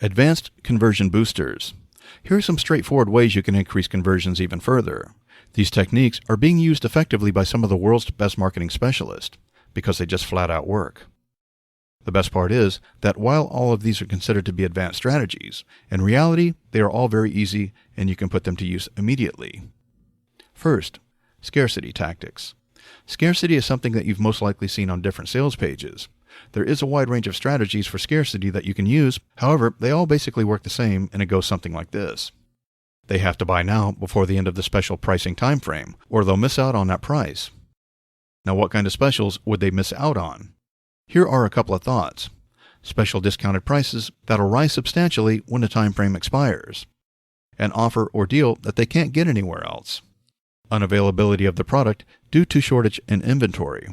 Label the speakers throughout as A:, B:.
A: Advanced conversion boosters. Here are some straightforward ways you can increase conversions even further. These techniques are being used effectively by some of the world's best marketing specialists because they just flat out work. The best part is that while all of these are considered to be advanced strategies, in reality, they are all very easy and you can put them to use immediately. First, scarcity tactics. Scarcity is something that you've most likely seen on different sales pages. There is a wide range of strategies for scarcity that you can use. However, they all basically work the same, and it goes something like this. They have to buy now before the end of the special pricing time frame, or they'll miss out on that price. Now, what kind of specials would they miss out on? Here are a couple of thoughts. Special discounted prices that'll rise substantially when the time frame expires. An offer or deal that they can't get anywhere else. Unavailability of the product due to shortage in inventory.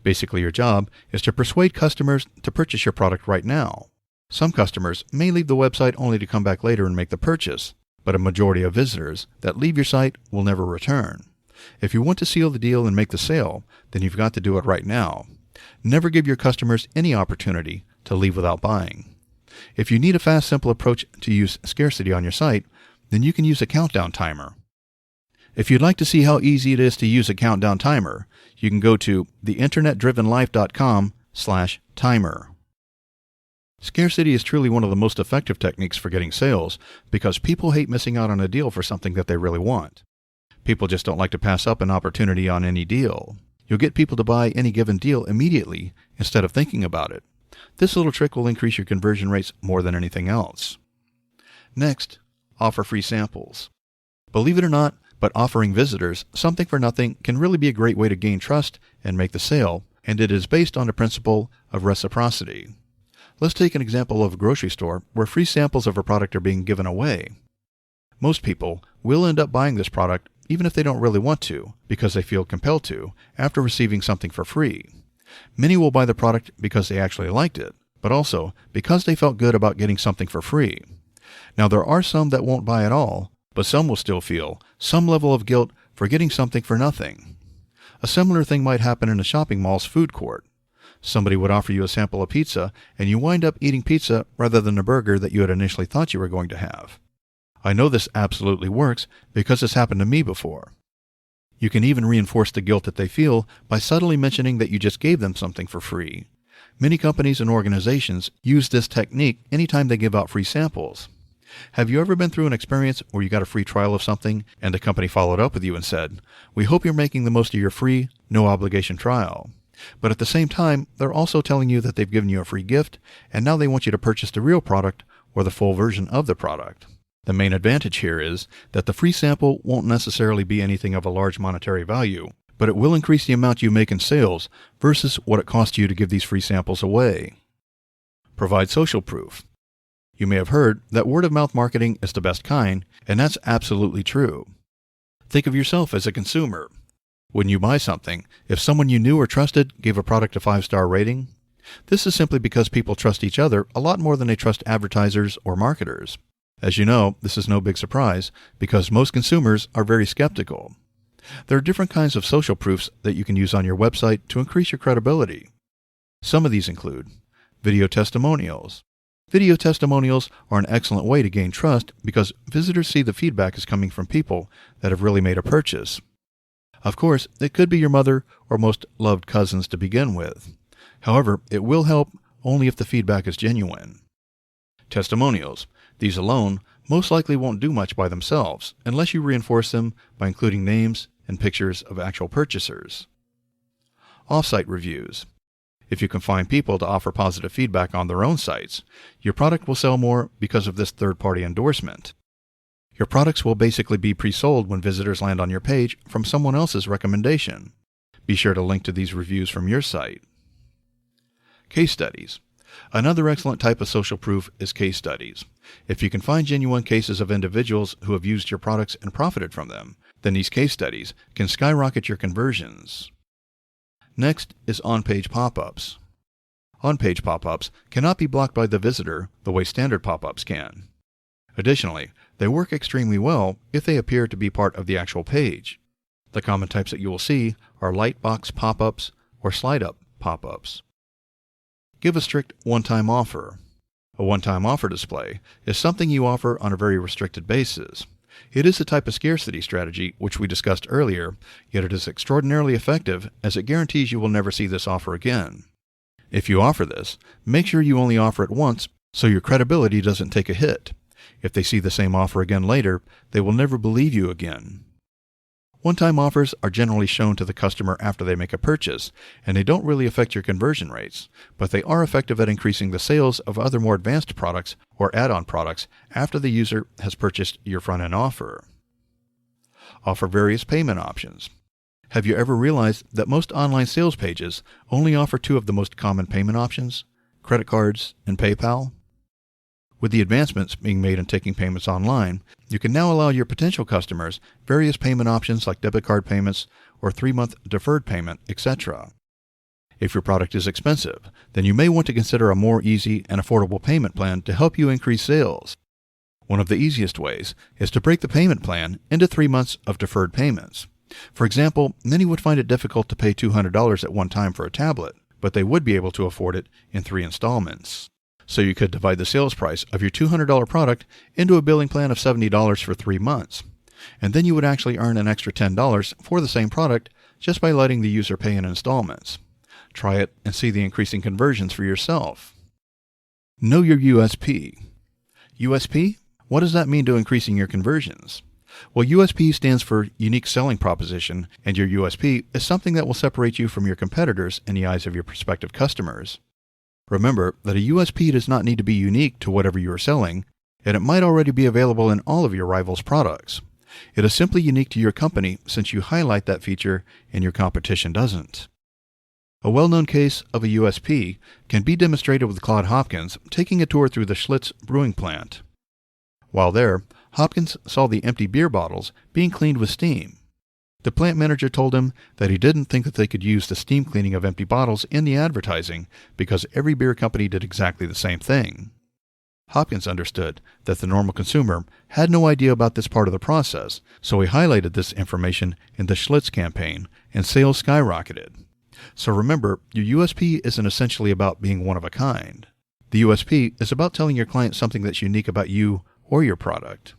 A: Basically, your job is to persuade customers to purchase your product right now. Some customers may leave the website only to come back later and make the purchase, but a majority of visitors that leave your site will never return. If you want to seal the deal and make the sale, then you've got to do it right now. Never give your customers any opportunity to leave without buying. If you need a fast, simple approach to use scarcity on your site, then you can use a countdown timer. If you'd like to see how easy it is to use a countdown timer, you can go to theinternetdrivenlife.com/timer. Scarcity is truly one of the most effective techniques for getting sales because people hate missing out on a deal for something that they really want. People just don't like to pass up an opportunity on any deal. You'll get people to buy any given deal immediately instead of thinking about it. This little trick will increase your conversion rates more than anything else. Next, offer free samples. Believe it or not, but offering visitors something for nothing can really be a great way to gain trust and make the sale, and it is based on the principle of reciprocity. Let's take an example of a grocery store where free samples of a product are being given away. Most people will end up buying this product even if they don't really want to, because they feel compelled to, after receiving something for free. Many will buy the product because they actually liked it, but also because they felt good about getting something for free. Now, there are some that won't buy at all, but some will still feel some level of guilt for getting something for nothing. A similar thing might happen in a shopping mall's food court. Somebody would offer you a sample of pizza, and you wind up eating pizza rather than a burger that you had initially thought you were going to have. I know this absolutely works because it's happened to me before. You can even reinforce the guilt that they feel by subtly mentioning that you just gave them something for free. Many companies and organizations use this technique anytime they give out free samples. Have you ever been through an experience where you got a free trial of something and the company followed up with you and said, "We hope you're making the most of your free, no-obligation trial." But at the same time, they're also telling you that they've given you a free gift and now they want you to purchase the real product or the full version of the product. The main advantage here is that the free sample won't necessarily be anything of a large monetary value, but it will increase the amount you make in sales versus what it costs you to give these free samples away. Provide social proof. You may have heard that word-of-mouth marketing is the best kind, and that's absolutely true. Think of yourself as a consumer. When you buy something, if someone you knew or trusted gave a product a 5-star rating, this is simply because people trust each other a lot more than they trust advertisers or marketers. As you know, this is no big surprise because most consumers are very skeptical. There are different kinds of social proofs that you can use on your website to increase your credibility. Some of these include video testimonials. Video testimonials are an excellent way to gain trust because visitors see the feedback is coming from people that have really made a purchase. Of course, it could be your mother or most loved cousins to begin with. However, it will help only if the feedback is genuine. Testimonials. These alone most likely won't do much by themselves unless you reinforce them by including names and pictures of actual purchasers. Off-site reviews. If you can find people to offer positive feedback on their own sites, your product will sell more because of this third-party endorsement. Your products will basically be pre-sold when visitors land on your page from someone else's recommendation. Be sure to link to these reviews from your site. Case studies. Another excellent type of social proof is case studies. If you can find genuine cases of individuals who have used your products and profited from them, then these case studies can skyrocket your conversions. Next is on-page pop-ups. On-page pop-ups cannot be blocked by the visitor the way standard pop-ups can. Additionally, they work extremely well if they appear to be part of the actual page. The common types that you will see are lightbox pop-ups or slide-up pop-ups. Give a strict one-time offer. A one-time offer display is something you offer on a very restricted basis. It is a type of scarcity strategy which we discussed earlier, yet it is extraordinarily effective as it guarantees you will never see this offer again. If you offer this, make sure you only offer it once so your credibility doesn't take a hit. If they see the same offer again later, they will never believe you again. One-time offers are generally shown to the customer after they make a purchase, and they don't really affect your conversion rates, but they are effective at increasing the sales of other more advanced products or add-on products after the user has purchased your front-end offer. Offer various payment options. Have you ever realized that most online sales pages only offer two of the most common payment options, credit cards and PayPal? With the advancements being made in taking payments online, you can now allow your potential customers various payment options like debit card payments or 3-month deferred payment, etc. If your product is expensive, then you may want to consider a more easy and affordable payment plan to help you increase sales. One of the easiest ways is to break the payment plan into 3 months of deferred payments. For example, many would find it difficult to pay $200 at one time for a tablet, but they would be able to afford it in 3 installments. So you could divide the sales price of your $200 product into a billing plan of $70 for 3 months. And then you would actually earn an extra $10 for the same product just by letting the user pay in installments. Try it and see the increasing conversions for yourself. Know your USP. USP? What does that mean to increasing your conversions? Well, USP stands for Unique Selling Proposition, and your USP is something that will separate you from your competitors in the eyes of your prospective customers. Remember that a USP does not need to be unique to whatever you are selling, and it might already be available in all of your rivals' products. It is simply unique to your company since you highlight that feature and your competition doesn't. A well-known case of a USP can be demonstrated with Claude Hopkins taking a tour through the Schlitz brewing plant. While there, Hopkins saw the empty beer bottles being cleaned with steam. The plant manager told him that he didn't think that they could use the steam cleaning of empty bottles in the advertising because every beer company did exactly the same thing. Hopkins understood that the normal consumer had no idea about this part of the process, so he highlighted this information in the Schlitz campaign, and sales skyrocketed. So remember, your USP isn't essentially about being one of a kind. The USP is about telling your client something that's unique about you or your product.